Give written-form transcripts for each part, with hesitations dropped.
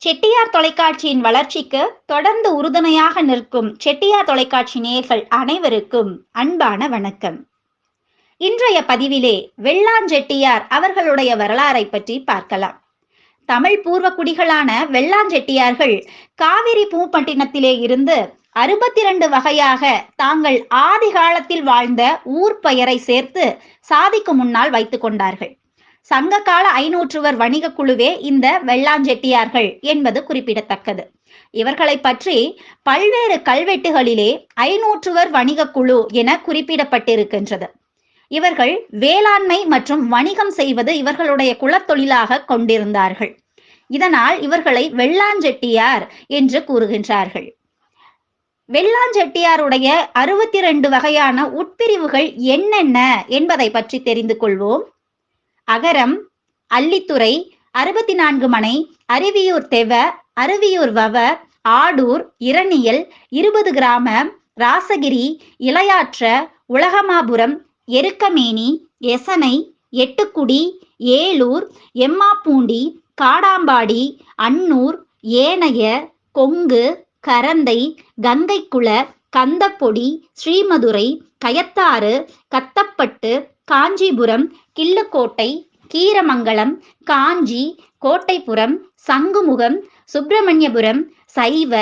செட்டியார் தொலைக்காட்சியின் வளர்ச்சிக்கு தொடர்ந்து உறுதுணையாக நிற்கும் செட்டியார் தொலைக்காட்சி நேயர்கள் அனைவருக்கும் அன்பான வணக்கம். இன்றைய பதிவிலே வெள்ளாஞ்செட்டியார் அவர்களுடைய வரலாறை பற்றி பார்க்கலாம். தமிழ் பூர்வ குடிகளான வெள்ளாஞ்செட்டியார்கள் காவிரி பூம்பட்டினத்திலே இருந்து 62 வகையாக தாங்கள் ஆதி காலத்தில் வாழ்ந்த ஊர் பெயரை சேர்த்து சாதிக்கு முன்னால் வைத்துக் கொண்டார்கள். சங்ககால 500வர் வணிக குழுவே இந்த வெள்ளாஞ்செட்டியார்கள் என்பது குறிப்பிடத்தக்கது. இவர்களை பற்றி பல்வேறு கல்வெட்டுகளிலே 500வர் வணிக குழு என குறிப்பிடப்பட்டிருக்கின்றது. இவர்கள் வேளாண்மை மற்றும் வணிகம் செய்வது இவர்களுடைய குலத்தொழிலாக கொண்டிருந்தார்கள். இதனால் இவர்களை வெள்ளாஞ்செட்டியார் என்று கூறுகின்றார்கள். வெள்ளாஞ்செட்டியாருடைய 62 வகையான உட்பிரிவுகள் என்னென்ன என்பதை பற்றி தெரிந்து கொள்வோம். அகரம், அல்லித்துறை, 64 மனை, அருவியூர் தெவ, அருவியூர் வவ, ஆடூர், இரணியல், 20 கிராம, ராசகிரி, இளையாற்ற, உலகமாபுரம், எருக்கமேனி, எசனை, எட்டுக்குடி, ஏலூர், எம்மாப்பூண்டி, காடாம்பாடி, அன்னூர், ஏனைய, கொங்கு, கரந்தை, கங்கைக்குள, கந்தப்பொடி, ஸ்ரீமதுரை, கயத்தாறு, கத்தப்பட்டு, காஞ்சிபுரம், கிள்ளுக்கோட்டை, கீரமங்கலம், காஞ்சி, கோட்டைப்புறம், சங்குமுகம், சுப்பிரமணியபுரம், சைவ,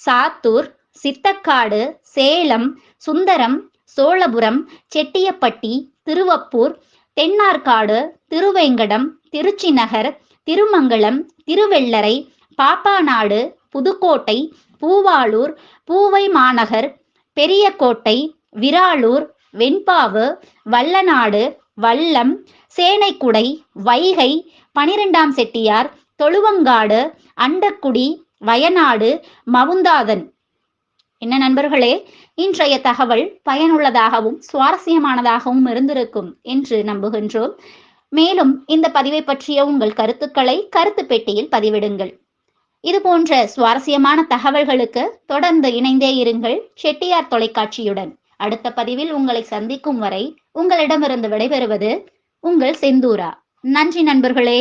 சாத்தூர், சித்தக்காடு, சேலம், சுந்தரம், சோழபுரம், செட்டியப்பட்டி, திருவப்பூர், தென்னார்காடு, திருவேங்கடம், திருச்சிநகர், திருமங்கலம், திருவெள்ளரை, பாப்பாநாடு, புதுக்கோட்டை, பூவாளூர், பூவை மாநகர், பெரியகோட்டை, விராளூர், வெண்பாவு, வல்லநாடு, வல்லம், சேனைக்குடை, வைகை, 12ஆம் செட்டியார், தொழுவங்காடு, அண்டக்குடி, வயநாடு, மவுந்தாதன். என்ன நண்பர்களே, இன்றைய தகவல் பயனுள்ளதாகவும் சுவாரஸ்யமானதாகவும் இருந்திருக்கும் என்று நம்புகின்றோம். மேலும் இந்த பதிவை பற்றிய உங்கள் கருத்துக்களை கருத்து பெட்டியில் பதிவிடுங்கள். இது போன்ற சுவாரஸ்யமான தகவல்களுக்கு தொடர்ந்து இணைந்தே இருங்கள் செட்டியார் தொலைக்காட்சியுடன். அடுத்த பதிவில் உங்களை சந்திக்கும் வரை உங்களிடமிருந்து விடைபெறுவது உங்கள் செந்தூரா. நன்றி நண்பர்களே.